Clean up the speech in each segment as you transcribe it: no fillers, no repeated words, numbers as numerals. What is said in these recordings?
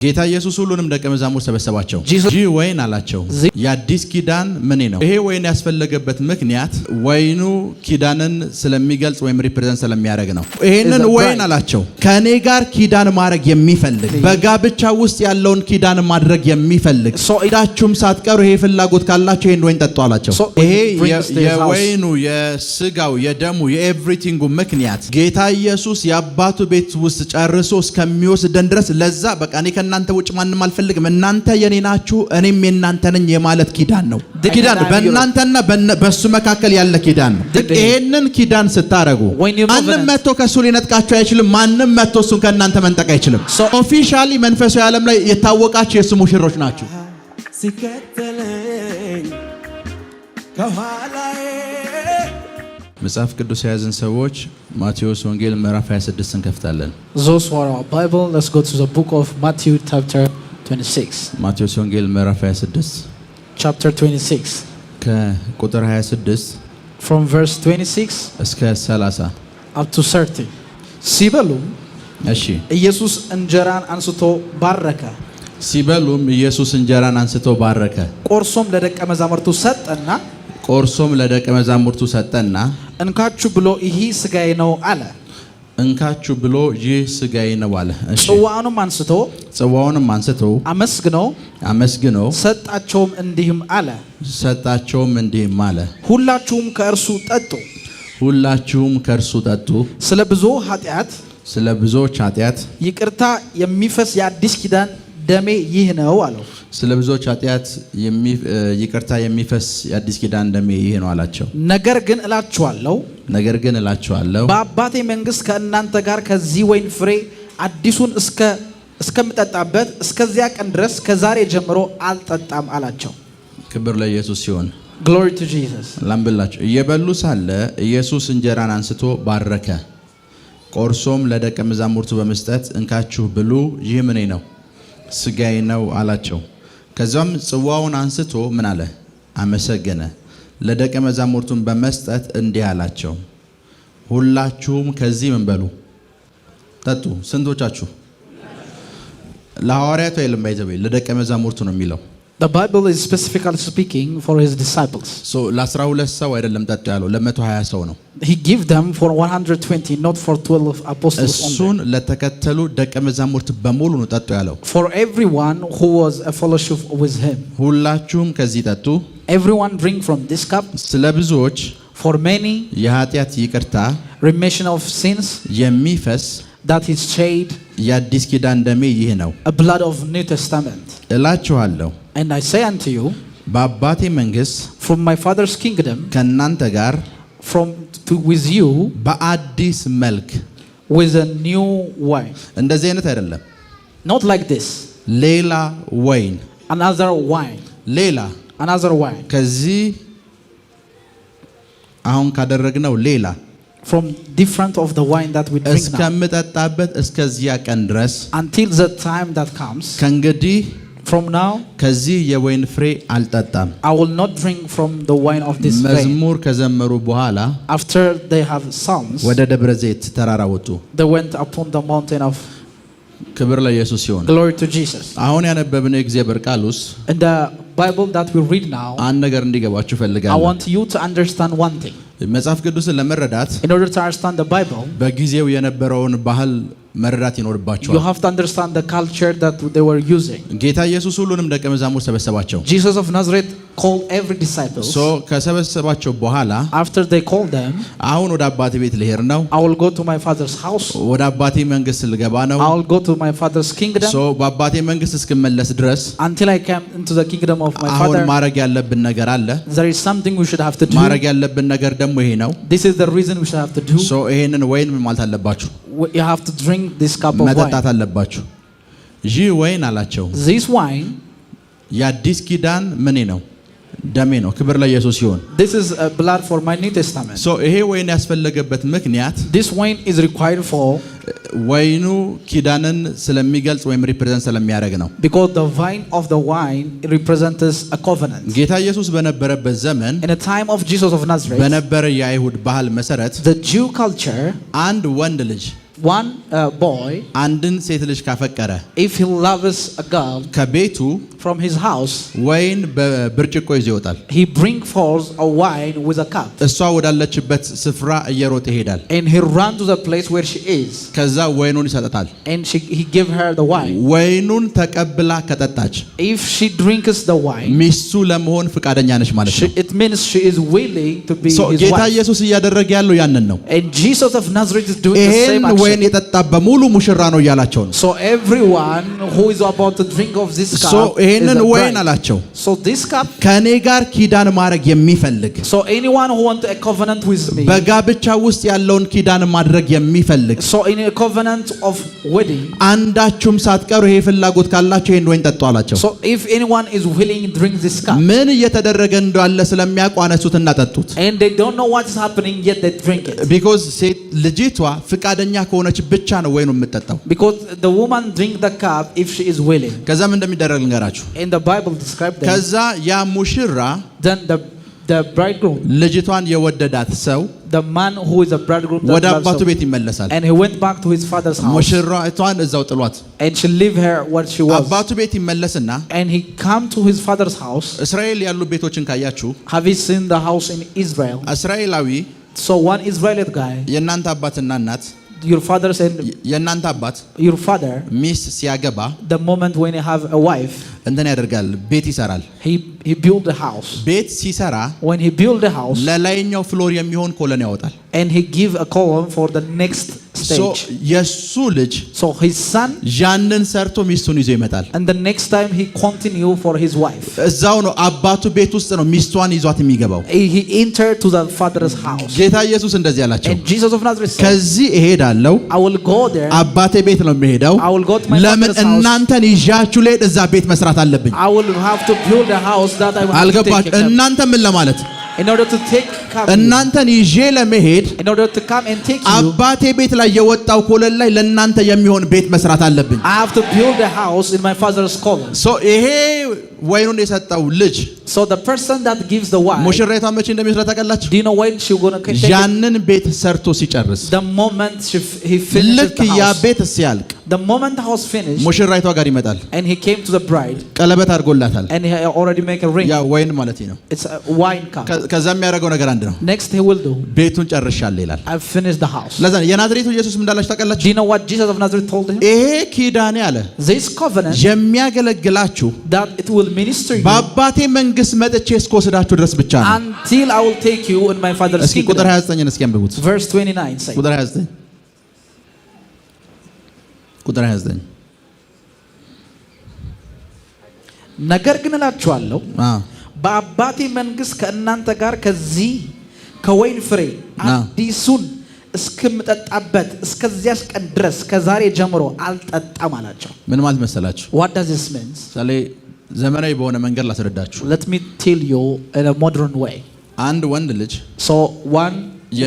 ጌታ ኢየሱስ ሁሉንም ደቀ መዛሙርት ሰበሰባቸው። ይህ ወይን አላቸው የአዲስ ኪዳን ምን ነው? ይሄ ወይን ያስፈለገበት ምክንያት ወይኑ ኪዳንን ስለሚገልጽ ወይም ሪፕሬዘንት ስለሚያደርግ ነው። ይሄንን ወይን አላቸው ከኔ ጋር ኪዳን ማድረግ የሚፈልግ በጋብቻ ውስጥ ያለውን ኪዳን ማድረግ የሚፈልግ ዳችሁም ሳትቀሩ ይሄ ፍላጎት ካላችሁ ይሄን ወይን ጠጡ አላቸው። ይሄ የወይኑ የስጋው የደሙ የኤቭሪቲንጉ ምክንያት ጌታ ኢየሱስ የአባቱ ቤት ውስጥ ጨርሶ እስከሚወስደን ድረስ ለዛ በቃ እኔ እናንተ ውጭ ማንንም አልፈልግም እናንተ የኔ ናችሁ እኔም የናንተ ነኝ የማለት ኪዳን ነው። ኪዳን በእናንተና በሱ መካከል ያለ ኪዳን ነው። ይሄንን ኪዳን ስታረጉ ማንንም መጥቶ ከሱ ሊነጥቃችሁ አይችልም። ማንንም መጥቶ እሱን ከእናንተ መንጠቅ አይችልም። ኦፊሻሊ መንፈሳዊ ዓለም ላይ የታወቃችሁ የሱ ሙሽሮች ናችሁ። መጽሐፍ ቅዱስ የያዝን ሰዎች ማቴዎስ ወንጌል ምዕራፍ 26 እንከፍታለን። Those who are our Bible, let's go to the book of Matthew chapter 26. ማቴዎስ ወንጌል ምዕራፍ 26 chapter 26 ከቁጥር 26 from verse 26 እስከ 30 up to 30 ሲበሉም እሺ ኢየሱስ እንጀራን አንስቶ ባረከ። ሲበሉም ኢየሱስ እንጀራን አንስቶ ባረከ። ቆርሶም ለደቀ መዛሙርቱ ሰጠና ቆርሶም ለደቀ መዛሙርቱ ሰጠና እንካችሁ ብሎ ይህ ስጋዬ ነው አለ። እንካችሁ ብሎ ይህ ስጋዬ ነው አለ። እሺ ጽዋውንም አንስቶ አመስግኖ ሰጣቸውም እንዲህም አለ ሁላችሁም ከእርሱ ጠጡ ስለ ብዙዎች ኃጢአት ይቅርታ የሚፈስ የአዲስ ኪዳን ደሜ ይህ ነው አለው። ስለ ብዙዎች ኃጢአት ይቅርታ የሚፈስ የአዲስ ኪዳን ደሜ ይህ ነው አላቸው። ነገር ግን እላችኋለሁ በአባቴ መንግሥት ከእናንተ ጋር ከዚህ ወይን ፍሬ አዲሱን እስከምጠጣበት እስከዚያ ቀን ድረስ ከዛሬ ጀምሮ አልጠጣም አላቸው። ክብር ለኢየሱስ ሲሆን Glory to Jesus። ላምብላችሁ እየበሉ ሳለ ኢየሱስ እንጀራን አንስቶ ባረከ። ቆርሶም ለደቀ መዛሙርቱ በመስጠት እንካችሁ ብሉ ይህ ምን ነው ስጋዬ ነው አላቸው። ከዛም ጽዋውን አንስቶ ምን አለ? አመሰገነ። ለደቀ መዛሙርቱም በመስጠት እንዲህ አላቸው ሁላችሁም ከዚህ ምን በሉ ጠጡ። ስንቶቻችሁ? ለሐዋርያቱ አይልም ባይዘበይ ለደቀ መዛሙርቱ ነው የሚለው። The Bible is specifically speaking for his disciples. So ለ12 ሰው አይደለም ጠጡ ያለው ለ120 ሰው ነው። He gave them for 120 not for 12 apostles only. እሱን ለተከተሉ ደቀ መዛሙርት በሙሉ ነው ጠጡ ያለው። For everyone who was a fellowship with him. ሁላችሁም ከዚህ ጠጡ። Everyone drink from this cup. ስለ ብዙዎች for many የኃጢአት ይቅርታ remission of sins የሚፈስ that is shed የአዲስ ኪዳን ደሜ ይህ ነው። A blood of New Testament. እላችኋለሁ And I say unto you በአባቴ መንግሥት from my Father's kingdom ከእናንተ ጋር with you በአዲስ መልክ with a new wine. እንደዚህ አይነት አይደለም። Not like this. ሌላ ወይን another wine. Another wine. ከዚህ አሁን ካደረግነው ሌላ from different of the wine that we drink now. እስከምጠጣበት እስከዚያ ቀን ድረስ until the time that comes. ከእንግዲህ from now ከዚህ የወይን ፍሬ አልጠጣም። I will not drink from the wine of this vine. መዝሙር ከዘመሩ በኋላ after they have psalms ወደ ደብረ ዘይት ተራራ ወጡ። they went upon the mountain of ክብር ለኢየሱስ ይሁን። Glory to Jesus። አሁን ያነበብነው የእግዚአብሔር ቃል ውስጥ in the Bible that we read now አንድ ነገር እንዲገባችሁ ፈልጋለሁ። I want you to understand one thing. መጽሐፍ ቅዱስን ለመረዳት in order to understand the Bible በጊዜው የነበረውን ባህል መረዳት ይኖርባቸዋል። you have to understand the culture that they were using. ጌታ ኢየሱስ ሁሉንም ደቀ መዛሙርት ሰበሰባቸው። Jesus of Nazareth called every disciple. so ከሰበሰባቸው በኋላ after they called them አሁን ወደ አባቴ ቤት ልሄድ ነው። I will go to my father's house. ወደ አባቴ መንግሥት ልገባ ነው። I will go to my father's kingdom. so በአባቴ መንግሥት እስክመለስ ድረስ until I come into the kingdom of my father. አሁን ማድረግ ያለብን ነገር አለ። there is something we should have to do. ማድረግ ያለብን ነገር ደግሞ ይሄ ነው። this is the reason we should have to do. so ይሄንን ወይን ማለት አለባችሁ። you have to drink this cup of wine. መጠጣት አለባችሁ። ይህ ወይን አላቸው this wine የአዲስ ኪዳን ምን ነው ደሜ ነው። ክብር ለኢየሱስ ይሁን። this is a blood for my New Testament. so ይሄ ወይን ያስፈለገበት ምክንያት this wine is required for ወይኑ ኪዳንን ስለሚገልጽ ወይም ሪፕሬዘንት ስለሚያደርግ ነው። because the vine of the wine represents a covenant. ጌታ ኢየሱስ በነበረበት ዘመን in the time of Jesus of Nazareth በነበረ የአይሁድ ባህል መሰረት the Jew culture አንድ ወንድ ልጅ one boy, አንድን ሴት ልጅ ካፈቀረ if he loves a girl, ከቤቱ from his house, ወይን በብርጭቆ ይዞ ይወጣል። he bring forth a wine with a cup. እሷ ወዳለችበት ስፍራ እየሮጠ ይሄዳል። And he run to the place where she is. ከዛ ወይኑን ይሰጣታል። And he give her the wine. ወይኑን ተቀብላ ከጠጣች If she drinks the wine, ሚስቱ ለመሆን ፍቃደኛ ነች ማለት ነው። it means she is willing to be his ጌታ wife. ኢየሱስ እያደረገ ያለው ያንን ነው። And Jesus of Nazareth is doing the same ይሄን ወይን action. የጠጣ በሙሉ ሙሽራ ነው እያላቸው ነው። So everyone who is about to drink of this cup ይሄንን is a ወይን bride. አላቸው So this cup, ከኔ ጋር ኪዳን ማድረግ የሚፈልግ so anyone who want a covenant with me, በጋብቻ ውስጥ ያለውን ኪዳን ማድረግ የሚፈልግ so in a covenant of wedding, አንዳችሁም ሳትቀሩ ይሄ ፍላጎት ካላችሁ ይሄን ወይን ጠጡ አላቸው። so if anyone is willing to drink this cup, ምን እየተደረገ እንዳለ ስለሚያውቁ አነሱትና ጠጡት። and they don't know what is happening yet they drink it. ቢኮዝ ሴት ልጅቷ ፍቃደኛ ከሆነች ብቻ ነው ወይኑ የምትጠጣው። Because the woman drink the cup if she is willing. ከዛም እንደሚደረግ ልንገራችሁ። And the Bible describes that. ከዛ ያ ሙሽራ Then the bridegroom, ልጅቷን የወደዳት ሰው the man who is a bridegroom, that ወደ loves አባቱ her, ቤት ይመለሳል። and he went back to his father's house. ሙሽራቷን እዛው ጥሏት And she leave her what she was. አባቱ ቤት ይመለስና And he come to his father's house. እስራኤል ያሉ ቤቶችን ካያችሁ Have you seen the house in Israel? እስራኤላዊ So one Israelite guy, የእናንተ አባትና እናት your father and የእናንተ አባት your father, ሚስት ሲያገባ the moment when you have a wife, እንትን ያደርጋል፣ ቤት ይሰራል። he build the house. ቤት ሲሰራ When he build the house, ለላይኛው ፍሎር የሚሆን ኮለን ያወጣል። and he give a column for the next stage. የሱ ልጅ So his son, ያንን ሰርቶ ሚስቱን ይዞ ይመጣል። and the next time he continue for his wife. እዛው ነው አባቱ ቤት ውስጥ ነው ሚስቷን ይዟት የሚገባው። He entered to the father's house. ጌታ ኢየሱስ እንደዚህ አላቸው፣ And Jesus of Nazareth said, ከዚህ እሄዳለሁ፣ I will go there. አባቴ ቤት ነው የምሄደው። I will go to my ለምን father's house. እናንተን ይዣችሁ ልሄድ እዛ ቤት መስራት አለብኝ። I will have to build a house that I will have to አልገባችሁ? take. እናንተ ምን ለማለት In order to take እናንተን ይዤ ለመሄድ in order to come and take you, አባቴ ቤት ላይ የወጣው ኮለን ላይ ለእናንተ የሚሆን ቤት መስራት አለብኝ። I have to build a house in my father's column. ይሄ ወይኑን የሰጠው ልጅ So the person that gives the wine, ሙሽራይቷ መቼ እንደሚሰራ ታውቃላችሁ? do you know when she gonna take it? ያንን ቤት ሰርቶ ሲጨርስ The moment he finishes ልክ the ያ house. ቤት ሲያልቅ The moment the house finished, ሙሽራይቷ ጋር ይመጣል። and he came to the bride, ቀለበት አድርጎላታል። and he already make a ring. ያ ወይን ማለት ነው። It's a wine cup. ከዛ የሚያደርገው ነገር አንድ ነው። Next he will do, ቤቱን ጨርሻለሁ ይላል። I've finished the house. ለዛ የናዝሬቱ ኢየሱስ ምን እንዳላችሁ Do ታውቃላችሁ? you know what Jesus of Nazareth told him? ይሄ ኪዳኔ አለ This covenant የሚያገለግላችሁ that it will minister you በአባቴ መንግስት መጥቼ እስክወስዳችሁ ድረስ ብቻ ነው። until I will take you in my father's እስኪ ቁጥር kingdom. 29 እስኪ አንብቡት። Verse 29 says, ቁጥር 29 ቁጥር 29 ነገር ግን እላችኋለሁ በአባቴ መንግስት ከእናንተ ጋር ከዚህ ከወይን ፍሬ አዲሱን እስከምጠጣበት እስከዚያስ ቀን ድረስ ከዛሬ ጀምሮ አልጠጣም አላቸው። ምን ማለት መሰላችሁ? What does this mean? ሳሌ ዘመናዊ በሆነ መንገድ ላስረዳችሁ። Let me tell you in a modern way. አንድ ወንድ ልጅ So one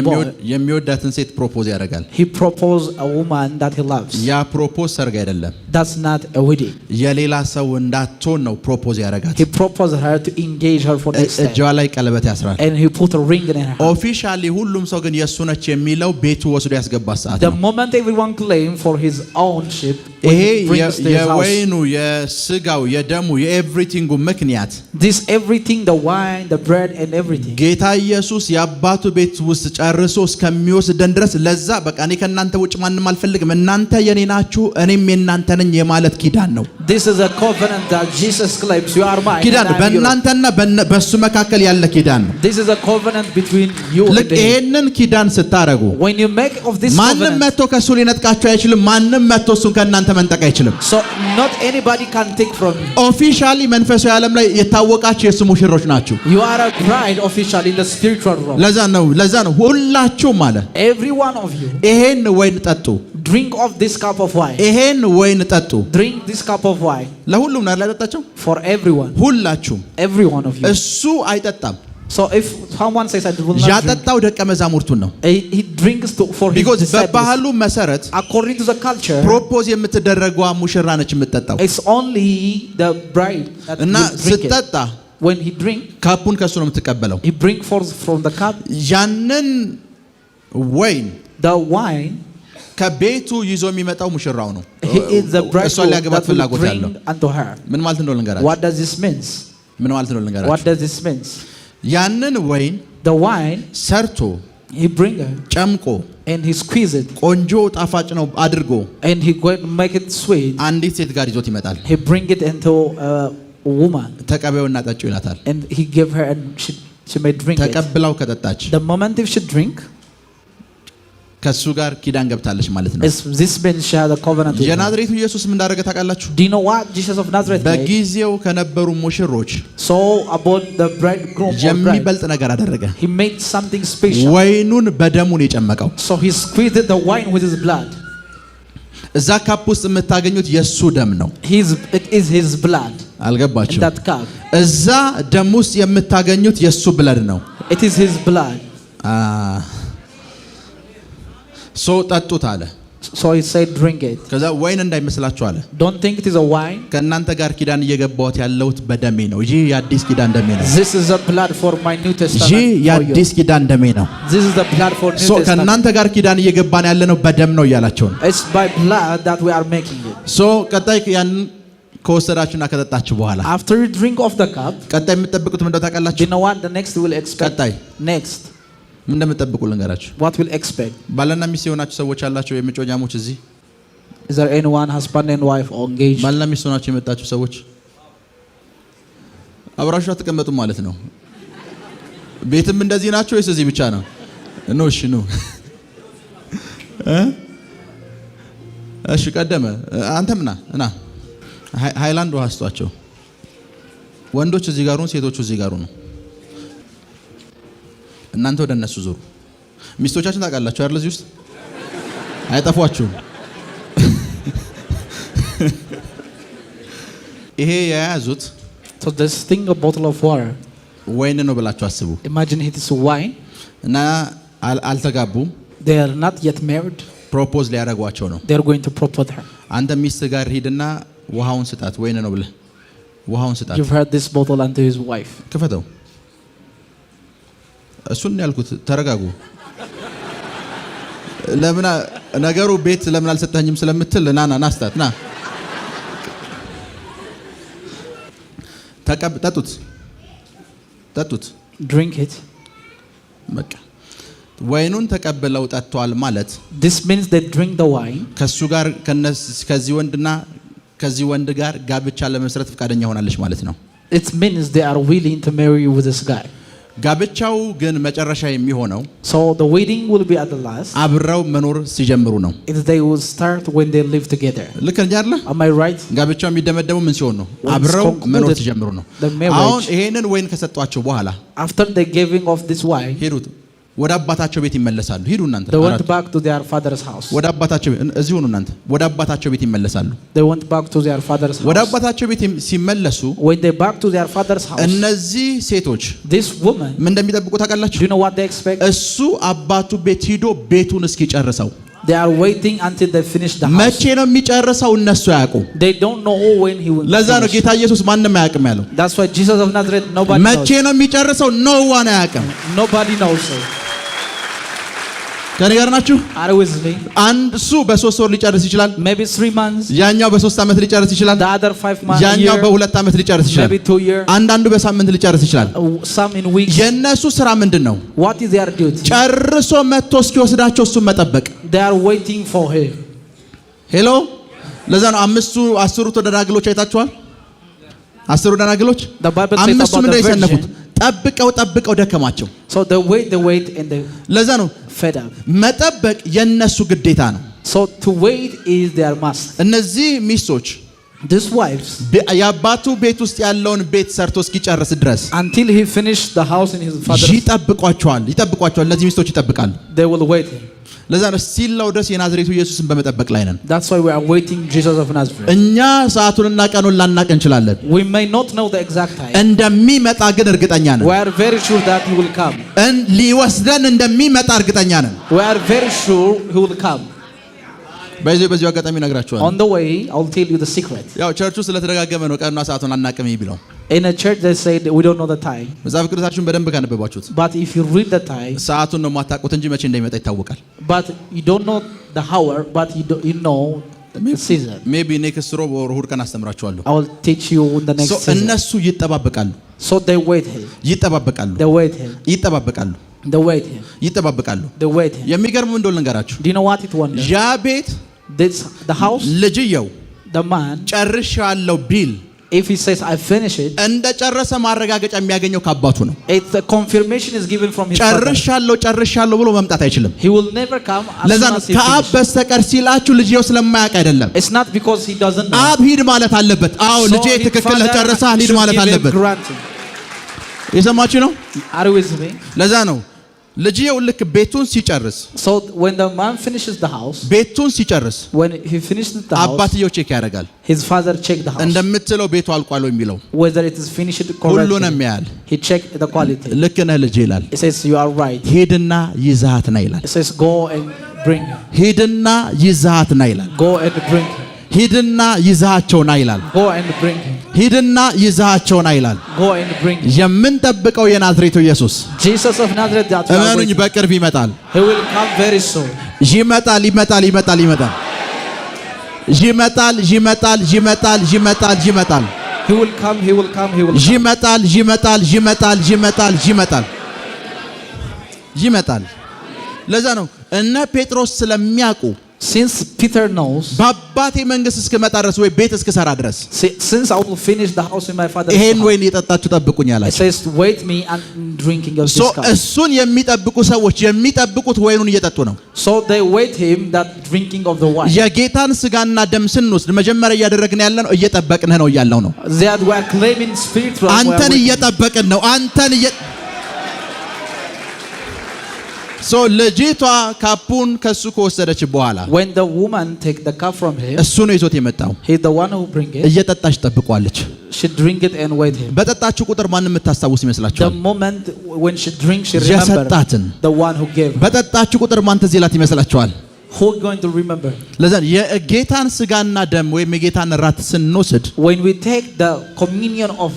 boy, የሚወዳትን ሴት ፕሮፖዝ ያደርጋል። he proposed a woman that he loves. ያ ፕሮፖዝ ሰርግ አይደለም። That's not a wedding. የሌላ ሰው እንዳትሆን ነው ፕሮፖዝ ያደርጋት። He proposed her to engage her for next እጇ time. ላይ ቀለበት ያስራል። And he put a ring in her hand. ኦፊሻሊ ሁሉም ሰው ግን የሱ ነች የሚለው ቤቱ ወስዶ ያስገባት ሰዓት The ነው። moment everyone claimed for his ownership, ይሄ when he brings to his house, የወይኑ የስጋው የደሙ የኤቭሪቲንጉ ምክንያት this everything, the wine, the bread and everything, ጌታ ኢየሱስ የአባቱ ቤት ውስጥ ጨርሶ እስከሚወስደን ድረስ ለዛ በቃ እኔ ከእናንተ ውጭ ማንም አልፈልግም፣ እናንተ የኔ ናችሁ እኔም የእናንተ ነኝ የማለት ኪዳን ነው። this is a covenant that Jesus claims, you are mine. ኪዳን and I am yours. በእናንተና በሱ መካከል ያለ ኪዳን ነው። This is a covenant between you and ልክ him. ይሄንን ኪዳን ስታረጉ When you make of this ማንም covenant, መጥቶ ከሱ ሊነጥቃችሁ አይችልም። ማንም መጥቶ እሱን ከእናንተ መንጠቅ አይችልም። so not anybody can take from you. ኦፊሻሊ መንፈሳዊ ዓለም ላይ የታወቃችሁ የሱ ሙሽሮች ናችሁ። You are a bride officially in the spiritual realm. ለዛ ነው ሁላችሁም አለ Every one of you ይሄን ወይን ጠጡ፣ drink of this cup of wine. ይሄን ወይን ጠጡ። Drink this cup of wine. ለሁሉም ነው ያጠጣቸው፣ For everyone. ሁላችሁም። Every one of you. እሱ አይጠጣም። So if someone says I will not drink, ያጠጣው ደቀ መዛሙርቱን ነው። he drinks for his ቢኮዝ disciples. በባህሉ መሰረት According to the culture, ፕሮፖዝ የምትደረገው ሙሽራ ነች የምትጠጣው it's only the bride that እና will drink it. ስትጠጣ When he drink, ካፑን ከሱ ነው የምትቀበለው። he bring forth from the cup ያንን ወይን the wine ከቤቱ ይዞ የሚመጣው ሙሽራው ነው። He is the እሷን bridegroom ሊያገባት that will ፍላጎት ያለው bring unto her. ምን ማለት እንደሆነ ልንገራችሁ። What does this mean? ምን ማለት እንደሆነ ልንገራችሁ። What does this mean? ያንን ወይን The wine ሰርቶ he bring it ጨምቆ and he squeeze it ቆንጆ ጣፋጭ ነው አድርጎ and he going to make it sweet. አንዲት ሴት ጋር ይዞት ይመጣል። He bring it into a woman ተቀበዩና ጠጪው ይላታል። and he give her and she may drink it. ተቀብላው ከጠጣች The moment if she drink, ከሱ ጋር ኪዳን ገብታለች ማለት ነው። this means she had a covenant with him. የናዝሬቱ ኢየሱስ ምን እንዳደረገ ታውቃላችሁ? Do you know what Jesus of Nazareth did? በጊዜው ከነበሩ ሙሽሮች So about the bridegroom or bride, የሚበልጥ ነገር አደረገ። he made something special. ወይኑን በደሙ ነው የጨመቀው። So he squeezed the wine with his blood. እዛ ካፕ ውስጥ የምታገኙት የሱ ደም ነው። It is his blood in አልገባችሁ? that cup. እዛ ደም ውስጥ የምታገኙት የሱ ብለድ ነው። It is his blood. ሶ ጠጡት አለ። So he said drink it. ከዛ ወይን እንዳይመስላችሁ አለ። Don't think it is a wine. ከእናንተ ጋር ኪዳን እየገባሁት ያለሁት በደሜ ነው። ይህ የአዲስ ኪዳን ደሜ ነው። This is the blood for my New Testament. ይህ የአዲስ ኪዳን ደሜ ነው። This is the blood for New ሶ Testament. ከእናንተ ጋር ኪዳን እየገባን ያለነው በደም ነው እያላቸው ነው። It's by blood that we are making it. ሶ ቀጣይ ያን ከወሰዳችሁና ከጠጣችሁ በኋላ After you drink of the cup, ቀጣይ የምትጠብቁት ምን እንደው do ታውቃላችሁ? you know what the next you will expect? ቀጣይ Next, ምን እንደምትጠብቁ ልንገራችሁ። what will expect? ባልና ሚስት የሆናችሁ ሰዎች አላችሁ፣ የምጮኛሞች እዚህ Is there anyone husband and wife or engaged? ባልና ሚስት ሆናችሁ የመጣችሁ ሰዎች አብራችሁ አትቀመጡም ማለት ነው። ቤትም እንደዚህ ናችሁ ወይስ እዚህ ብቻ ነው? ኖ እሺ ነው። እሺ ቀደመ አንተም ና ሃይላንድ ውሃ ስጧቸው። ወንዶች እዚህ ጋር ነው፣ ሴቶቹ እዚህ ጋር ነው። እናንተ ወደ እነሱ ዞሩ። ሚስቶቻችን ታውቃላችሁ አይደል? እዚህ ውስጥ አይጠፏችሁም። ይሄ የያዙት So this thing, a bottle of water. ወይን ነው ብላችሁ አስቡ። Imagine it is wine. እና አልተጋቡም። They are not yet married. ፕሮፖዝ ሊያደርጓቸው ነው። They are going to propose her. አንተ ሚስት ጋር ሂድና ውሃውን ስጣት፣ ወይን ነው ብለህ ውሃውን ስጣት። Give her this bottle unto his wife. ክፈተው። እሱን ያልኩት ተረጋጉ። ለምን ነገሩ ቤት ለምን አልሰጠኝም ስለምትል ና ስጣት ና ጠጡት። Drink it. በቃ ወይኑን ተቀበለው ጠጥተዋል ማለት This means they drink the wine. ከሱ ጋር ከዚህ ወንድና ከዚህ ወንድ ጋር ጋብቻ ለመስረት ፈቃደኛ ሆናለች ማለት ነው። It means they are willing to marry with this guy. ጋብቻው ግን መጨረሻ የሚሆነው So the wedding will be at the last. አብረው መኖር ሲጀምሩ ነው። They will start when they live together. ልክ እንጂ አይደለ? Am I right? ጋብቻው የሚደመደመው ምን ሲሆን ነው? አብረው መኖር ሲጀምሩ ነው። አሁን ይሄንን ወይን ከሰጧቸው በኋላ After the giving of this wine, ሄዱት ወደ አባታቸው ቤት ይመለሳሉ። ሂዱ እናንተ። they went back to their father's house. ወደ አባታቸው እዚህ ሆኑ እናንተ። ወደ አባታቸው ቤት ይመለሳሉ። They went back to their father's house. ወደ አባታቸው ቤት ሲመለሱ When they back to their father's house, እነዚህ ሴቶች this woman, ምን እንደሚጠብቁ ታውቃላችሁ? do you know what they expect? እሱ አባቱ ቤት ሂዶ ቤቱን እስኪጨርሰው They are waiting until they finish the house. መቼ ነው የሚጨርሰው? እነሱ ያውቁ። They don't know when he will ለዛ ነው finish. ጌታ ኢየሱስ ማንንም አያውቅም ያለው። That's why Jesus of Nazareth, nobody መቼ knows. ነው የሚጨርሰው? ኖ ዋን አያውቅም። Nobody knows. ከኔ ጋር ናችሁ? Are you with me? አንድ እሱ በ3 ወር ሊጨርስ ይችላል። Maybe 3 months. ያኛው በ3 ዓመት ሊጨርስ ይችላል። The other 5 months. ያኛው በ2 ዓመት ሊጨርስ ይችላል። Maybe 2 years. አንዳንዱ በሳምንት ሊጨርስ ይችላል። Some in weeks. የነሱ ስራ ምንድነው? What is their duty? ጨርሶ መጥቶ እስኪወስዳቸው እሱን መጠበቅ። They are waiting for him. ሄሎ። ለዛ ነው 10ቱ ደናግሎች አይታችኋል? 10ቱ ደናግሎች The Bible says አምስቱ about ምንድነው the የሰነፉት? virgin. ጠብቀው ደከማቸው። So they wait and they ለዛ ነው fed up. መጠበቅ የነሱ ግዴታ ነው። So to wait is their must. እነዚህ ሚስቶች These wives, የአባቱ ቤት ውስጥ ያለውን ቤት ሰርቶ እስኪጨርስ ድረስ until he finished the house in his father's, ይጠብቋቸዋል። እነዚህ ሚስቶች ይጠብቃሉ። they will wait him. ለዛ ነው ሲላው ድረስ የናዝሬቱ ኢየሱስን በመጠበቅ ላይ ነን። That's why we are waiting Jesus of Nazareth. እኛ ሰዓቱንና ቀኑን ላናቅ እንችላለን። We may not know the exact time. እንደሚመጣ ግን እርግጠኛ ነን። We are very sure that he will come. ሊወስደን እንደሚመጣ እርግጠኛ ነን። We are very sure he will come. በዚሁ አጋጣሚ ነግራችኋለሁ። On the way, I'll tell you the secret. ያው ቸርቹ ስለተደጋገመ ነው ቀኑና ሰዓቱን አናቅም ይብለው። In a church they say we don't know the time. መጽሐፍ ቅዱሳችሁን በደንብ ካነበባችሁት But if you read the time, ሰዓቱን ነው የማታውቁት እንጂ መቼ እንደሚመጣ ይታወቃል። but you don't know the hour, but you know the season. Maybe next rob or እሑድ ቀን አስተምራችኋለሁ። I will teach you in the next season. እነሱ ይጠባበቃሉ። So they wait here. ይጠባበቃሉ። They wait here. ይጠባበቃሉ። They wait here. ይጠባበቃሉ። They wait here. የሚገርም እንደሆነ ልንገራችሁ። Do you know what it wonders? ያ ቤት The house, ልጅየው the man, ጨርሻለሁ ቢል if he says I finish it, እንደ ጨረሰ ማረጋገጫ የሚያገኘው ከአባቱ ነው። it's a confirmation is given from his father. ጨርሻለሁ ብሎ መምጣት አይችልም። He will never come as ለዛ soon ነው as he ከአብ finishes. በስተቀር ሲላችሁ ልጅየው ስለማያውቅ አይደለም። It's not because he doesn't know. አብ ሂድ ማለት አለበት። አዎ So ልጄ his ትክክል father ጨርሰሃል ሂድ should ማለት give him አለበት። granting. የሰማችሁ ነው? Are you with me? ለዛ ነው ልጅየው ልክ ቤቱን ሲጨርስ So when the man finishes the house, ቤቱን ሲጨርስ when he finishes the house, አባትየው ቼክ ያደርጋል። his father checked the house. እንደምትለው ቤቱ አልቋል የሚለው Whether it is finished ሁሉንም correctly. ያያል። He checked the quality. ልክ ነህ ልጄ ይላል። He says you are right. ሂድና ይዛት ና ይላል። He says go and bring him. ሂድና ይዛት ና ይላል። Go and bring him. ሂድና ይዛቸው ና ይላል። Go and bring him. ሂድና ይዛቸው ና ይላል። Go and bring him. የምንጠብቀው የናዝሬቱ ኢየሱስ Jesus of Nazareth, that we are እመኑኝ waiting. በቅርብ ይመጣል። He will come very soon. ይመጣል ይመጣል ይመጣል ይመጣል ይመጣል ይመጣል ይመጣል ይመጣል ይመጣል He will come, he will come, he will come. ይመጣል ይመጣል ይመጣል ይመጣል ይመጣል ይመጣል። ለዛ ነው እነ ጴጥሮስ ስለሚያውቁ Since Peter knows, በአባቴ መንግስት እስክመጣ ድረስ ወይ ቤት እስክሰራ ድረስ since I will finish the house in my father's ይሄን house, ወይን የጠጣችሁ ጠብቁኝ he አላቸው። says, wait me and drinking of this cup. እሱን የሚጠብቁ ሰዎች የሚጠብቁት ወይኑን እየጠጡ ነው። So they wait him that drinking of the wine. የጌታን ስጋና ደም ስንወስድ መጀመሪያ እያደረግን ያለ ነው እየጠበቅንህ ነው እያለው ነው። That we are claiming spiritual. አንተን እየጠበቅን ነው። አንተን ልጅቷ ካፑን ከሱ ከወሰደች በኋላ when the woman take the cup from him, እሱ ነው ይዞት የመጣው። he the one who bring it. እየጠጣች ጠብቋለች። She drink it and wait him. በጠጣችሁ ቁጥር ማን የምታስታውስ The ይመስላችኋል? moment when she drinks, she remember የሰጣትን። the one who gave. በጠጣችሁ ቁጥር ማን ትዝ ይላት ይመስላችኋል? Who going to remember? ለዛ የጌታን ስጋና ደም ወይም የጌታን ራት ስንወስድ When we take the communion of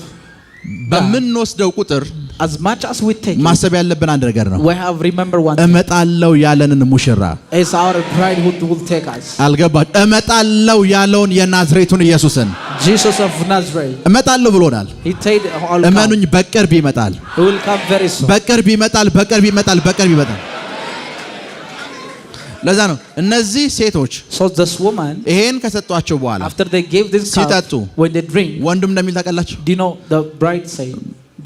በምንወስደው ቁጥር as much as we take, ማሰብ ያለብን አንድ ነገር ነው። we have remember one. እመጣለሁ ያለንን ሙሽራ It's our bride who will take us. አልገባች? እመጣለሁ ያለውን የናዝሬቱን ኢየሱስን Jesus of Nazareth. እመጣለሁ ብሎናል። He said, "I'll come." እመኑኝ በቅርብ ይመጣል። He will come very soon. በቅርብ ይመጣል። በቅርብ ይመጣል። በቅርብ ይመጣል። ለዛ ነው እነዚህ ሴቶች So this woman, ይሄን ከሰጧቸው በኋላ after they gave this cup, ሲጠጡ when they drink, ወንዱም እንደሚል ታውቃላችሁ? do you know the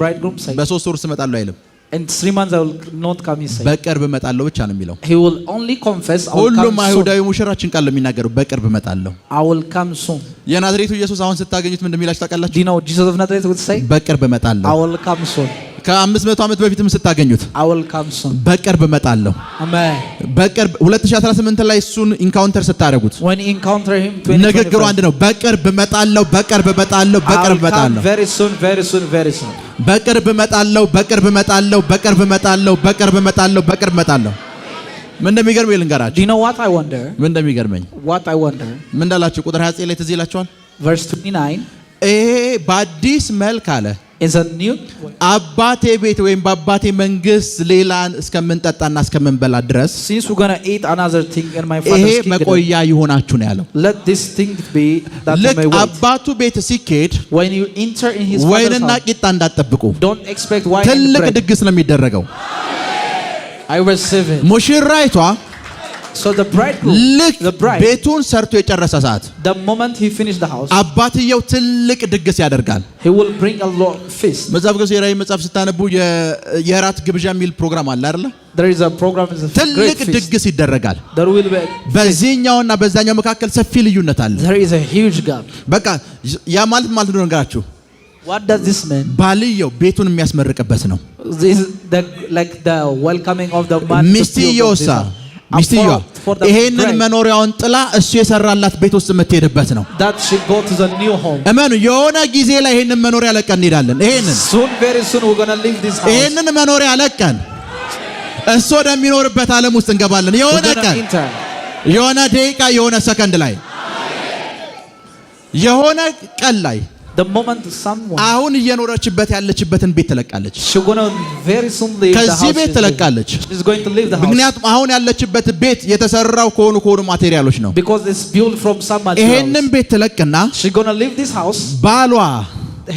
bridegroom say, በ3 ወር እመጣለሁ አይልም። in 3 months I will not come, he say. በቅርብ እመጣለሁ ብቻ ነው የሚለው። He will only confess, I will ሁሉም come soon. አይሁዳዊ ሙሽራችን ቃል የሚናገረው በቅርብ እመጣለሁ። I will come soon. የናዝሬቱ ኢየሱስ አሁን ስታገኙት ምን እንደሚላችሁ ታውቃላችሁ? Do you know Jesus of Nazareth would say, በቅርብ እመጣለሁ። I will come soon. ከ500 ዓመት በፊትም ስታገኙት I will come soon. በቅርብ እመጣለሁ። Amen. በቅርብ 2018 ላይ እሱን ኢንካውንተር ስታደርጉት When you encounter him, ንግግሩ አንድ ነው። በቅርብ እመጣለሁ፣ በቅርብ እመጣለሁ፣ I በቅርብ will come እመጣለሁ፣ very soon, very soon, very soon. በቅርብ እመጣለሁ፣ በቅርብ እመጣለሁ፣ በቅርብ እመጣለሁ፣ በቅርብ እመጣለሁ፣ በቅርብ እመጣለሁ። ምን እንደሚገርመኝ Do ልንገራችሁ። you know what I wonder? ምን እንደሚገርመኝ What I wonder. ምን እንዳላችሁ ቁጥር 29 ላይ ትዝ ይላችኋል። Verse 29 ይሄ በአዲስ መልክ አለ is a new. አባቴ ቤት ወይም በአባቴ መንግስት ሌላን እስከምንጠጣና እስከምንበላ ድረስ Since we're gonna eat another thing in my ይሄ father's kingdom, መቆያ ይሆናችሁ ነው ያለው። let this thing be that you ልክ may wait. አባቱ ቤት ሲኬድ When you enter in his father's ወይንና house, ቂጣ እንዳትጠብቁ። don't expect wine and ትልቅ bread. ድግስ ነው የሚደረገው። I receive it. ሙሽራይቷ So the ልክ bride, ቤቱን ሰርቶ የጨረሰ ሰዓት the moment he finished the house, አባትየው ትልቅ ድግስ ያደርጋል። he will bring a lot feast. መጽሐፍ ቅዱስ የራእይ መጽሐፍ ስታነቡ የራት ግብዣ የሚል ፕሮግራም አለ አይደል? There is a program, is a ትልቅ great feast. ድግስ ይደረጋል። There will be a feast. በዚህኛውና በዛኛው መካከል ሰፊ ልዩነት አለ። There is a huge gap. በቃ ያ ማለት ነው ነገራችሁ። What does this mean? ባልየው ቤቱን የሚያስመርቅበት ነው። This is like the welcoming of the man. ሚስትየውሳ ሚስትየዋ ይሄንን መኖሪያውን ጥላ እሱ የሰራላት ቤት ውስጥ የምትሄድበት ነው። That she go to the new home. እመኑ የሆነ ጊዜ ላይ ይሄንን መኖሪያ ለቀን እንሄዳለን። ይሄንን Soon, very soon we're gonna leave this house. ይሄንን መኖሪያ ለቀን እሱ ወደሚኖርበት ዓለም ውስጥ እንገባለን። የሆነ We're gonna ቀን enter. የሆነ ደቂቃ የሆነ ሰከንድ ላይ የሆነ ቀን ላይ The moment someone አሁን እየኖረችበት ያለችበትን ቤት ትለቃለች። she's going to very soon leave the house. ከዚህ ቤት ትለቃለች። She's going to leave the house. ምክንያቱም አሁን ያለችበት ቤት የተሰራው ከሆኑ ማቴሪያሎች ነው። Because it's built from some materials. ይሄንን ቤት ትለቅና she's going to leave this house. ባሏ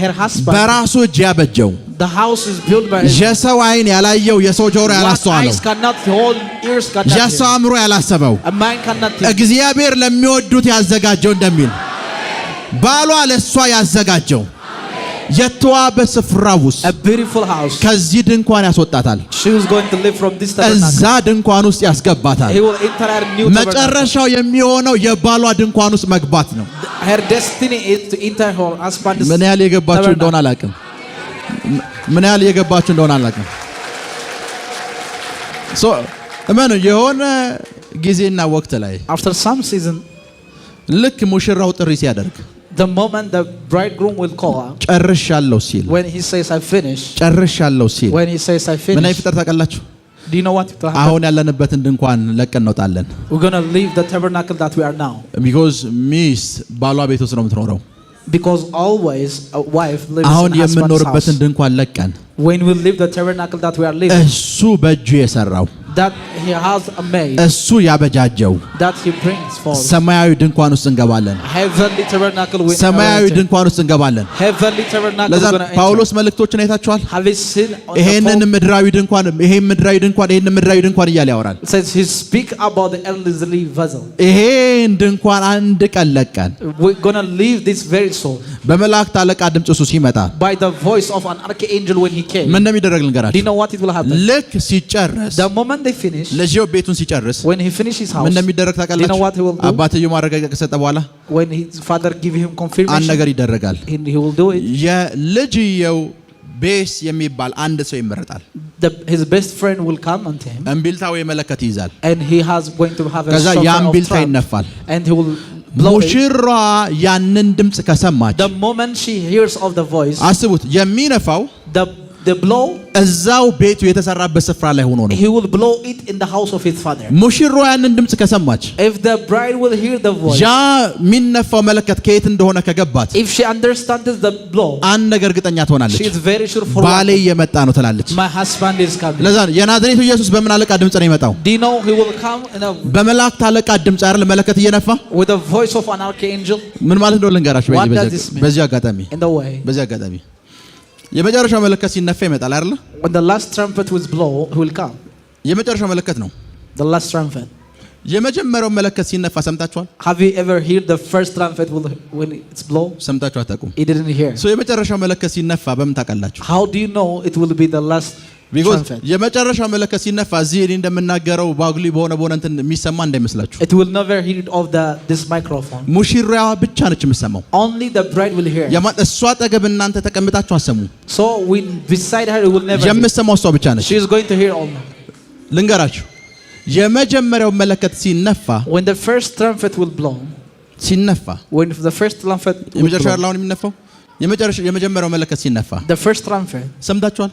her husband በራሱ እጅ ያበጀው the house is built by his የሰው አይን ያላየው የሰው ጆሮ ያላስተዋለው eyes cannot hold, ears cannot የሰው አእምሮ ያላሰበው a mind cannot think. እግዚአብሔር ለሚወዱት ያዘጋጀው እንደሚል ባሏ ለሷ ያዘጋጀው የተዋበ ስፍራ ውስጥ a beautiful house. ከዚህ ድንኳን ያስወጣታል። she was going to live from this tabernacle. እዛ ድንኳን ውስጥ ያስገባታል። he will enter her new tabernacle. መጨረሻው የሚሆነው የባሏ ድንኳን ውስጥ መግባት ነው። her destiny is to enter her husband's ምን ያህል የገባችሁ እንደሆነ አላውቅም። ምን ያህል የገባችሁ እንደሆነ አላውቅም። እመኑ የሆነ ጊዜና ወቅት ላይ after some season ልክ ሙሽራው ጥሪ ሲያደርግ the moment the bridegroom will call out ጨርሻለሁ ሲል when he says I finished ጨርሻለሁ ሲል when he says I finished ምን አይፍጠር ታውቃላችሁ? do you know what will happen? አሁን ያለንበትን ድንኳን ለቀን እንወጣለን። we're going to leave the tabernacle that we are now because ሚስት ባሏ ቤት ውስጥ ነው የምትኖረው። because always a wife lives አሁን in her husband's የምንኖርበትን house. ድንኳን ለቀን when we leave the tabernacle that we are living እሱ በእጁ የሰራው that he has made እሱ ያበጃጀው that he brings forth ሰማያዊ ድንኳን ውስጥ እንገባለን። heavenly tabernacle we ሰማያዊ ድንኳን ውስጥ እንገባለን። heavenly tabernacle ለዛ we're going to enter. ጳውሎስ መልእክቶችን አይታችኋል? have you seen ይሄንን ምድራዊ ድንኳን ይሄን ምድራዊ ድንኳን እያለ ያወራል። it says he speak about the earthly vessel. ይሄን ድንኳን አንድ ቀን ለቀን we're going to leave this very soul በመላእክት አለቃ ድምጽ እሱ ሲመጣ by the voice of an archangel when he came. ምን እንደሚደረግ do ልንገራችሁ። you know what it will happen? ልክ ሲጨርስ the moment they finish ለጂኦ ቤቱን ሲጨርስ when he finish his house ምን እንደሚደረግ do you know what he will ታውቃላችሁ? do? አባትየው ማረጋገጫ ከሰጠ በኋላ when his father give him አንድ confirmation ነገር ይደረጋል። he will do it. የልጅየው ቤስ የሚባል አንድ ሰው ይመረጣል። his best friend will come unto him እምቢልታው የመለከት ይይዛል። and he has going to have a ከዛ shofar ያ of እምቢልታ trump ይነፋል። and he will blow it. ሙሽራ ያንን ድምጽ ከሰማች the moment she hears of the voice አስቡት የሚነፋው the blow እዛው ቤቱ የተሰራበት ስፍራ ላይ ሆኖ ነው። he will blow it in the house of his father. ሙሽራ ያንን ድምጽ ከሰማች if the bride will hear the voice ያ የሚነፋው መለከት ከየት እንደሆነ ከገባት if she understands the blow አንድ ነገር እርግጠኛ ትሆናለች። she is very sure for ባሌ እየመጣ ነው ትላለች። my husband is coming. ለዛ የናዝሬቱ ኢየሱስ በምን አለቃ ድምጽ ነው የመጣው? do you know he will come in a በመላእክት አለቃ ድምጽ አይደል መለከት እየነፋ with the voice of an archangel. ምን ማለት ነው ልንገራችሁ። What does this mean? በዚህ አጋጣሚ in the way በዚህ አጋጣሚ የመጨረሻው መለከት ሲነፋ ይመጣል አይደል? when the last trumpet will blow he will come. የመጨረሻው መለከት ነው። the last trumpet. የመጀመሪያው መለከት ሲነፋ ሰምታችኋል? have you ever heard the first trumpet when it's blow? ሰምታችሁ አታውቁም? he didn't hear. የመጨረሻው መለከት ሲነፋ በምን ታውቃላችሁ? how do you know it will be the last because trumpet? የመጨረሻው መለከት ሲነፋ እዚህ እኔ እንደምናገረው ባጉሊ በሆነ እንትን የሚሰማ እንዳይመስላችሁ። it will never hear it of this microphone. ሙሽራዋ ብቻ ነች የምትሰማው። only the bride will hear. እሷ አጠገብ እናንተ ተቀምጣችሁ አሰሙ። so when beside her will never የምትሰማው እሷ ብቻ ነች። she is going to hear all. ልንገራችሁ የመጀመሪያው መለከት ሲነፋ when the first trumpet will blow ሲነፋ when the first trumpet የመጨረሻው ያለውን የሚነፋው የመጀመሪያው መለከት ሲነፋ the first trumpet ሰምታችኋል?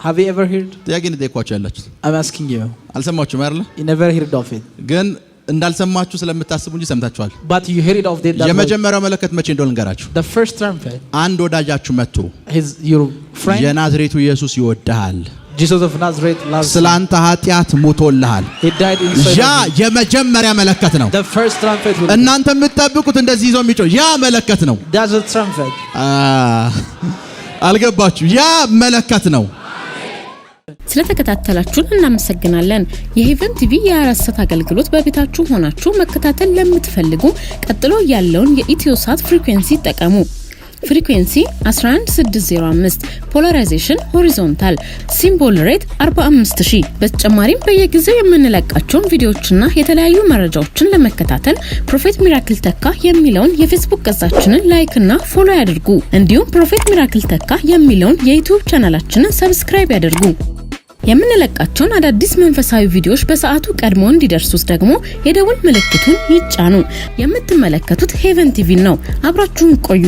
have you ever heard? ጥያቄ ነው ጠይቋችሁ ያላችሁ። I'm asking you. አልሰማችሁም አይደል? you never heard of it. ግን እንዳልሰማችሁ ስለምታስቡ እንጂ ሰምታችኋል። but you heard it of it. የመጀመሪያው መለከት መቼ እንደሆነ ልንገራችሁ። the first trumpet አንድ ወዳጃችሁ መጥቶ your friend የናዝሬቱ ኢየሱስ ይወድሃል፣ Jesus of Nazareth loves ስላንተ ኃጢአት ሞቶልሃል። he died inside ያ የመጀመሪያ መለከት ነው። the first trumpet will እናንተ የምትጠብቁት እንደዚህ ይዞ የሚጮህ ያ መለከት ነው። that's the trumpet. አልገባችሁ? ያ መለከት ነው። ስለተከታተላችሁን እናመሰግናለን። የሄቨን ቲቪ የ24 አገልግሎት በቤታችሁ ሆናችሁ መከታተል ለምትፈልጉ ቀጥሎ ያለውን የኢትዮሳት ፍሪኩዌንሲ ይጠቀሙ። ፍሪኩዌንሲ 11605 ፖላራይዜሽን ሆሪዞንታል ሲምቦል ሬት 45000። በተጨማሪም በየጊዜው የምንለቃቸውን ቪዲዮዎችና የተለያዩ መረጃዎችን ለመከታተል ፕሮፌት ሚራክል ተካ የሚለውን የፌስቡክ ገጻችንን ላይክ እና ፎሎ ያድርጉ። እንዲሁም ፕሮፌት ሚራክል ተካ የሚለውን የዩቲዩብ ቻናላችንን ሰብስክራይብ ያድርጉ። የምንለቃቸውን አዳዲስ መንፈሳዊ ቪዲዮዎች በሰዓቱ ቀድሞ እንዲደርሱት ደግሞ የደውል ምልክቱን ይጫኑ። የምትመለከቱት ሄቨን ቲቪ ነው። አብራችሁን ቆዩ።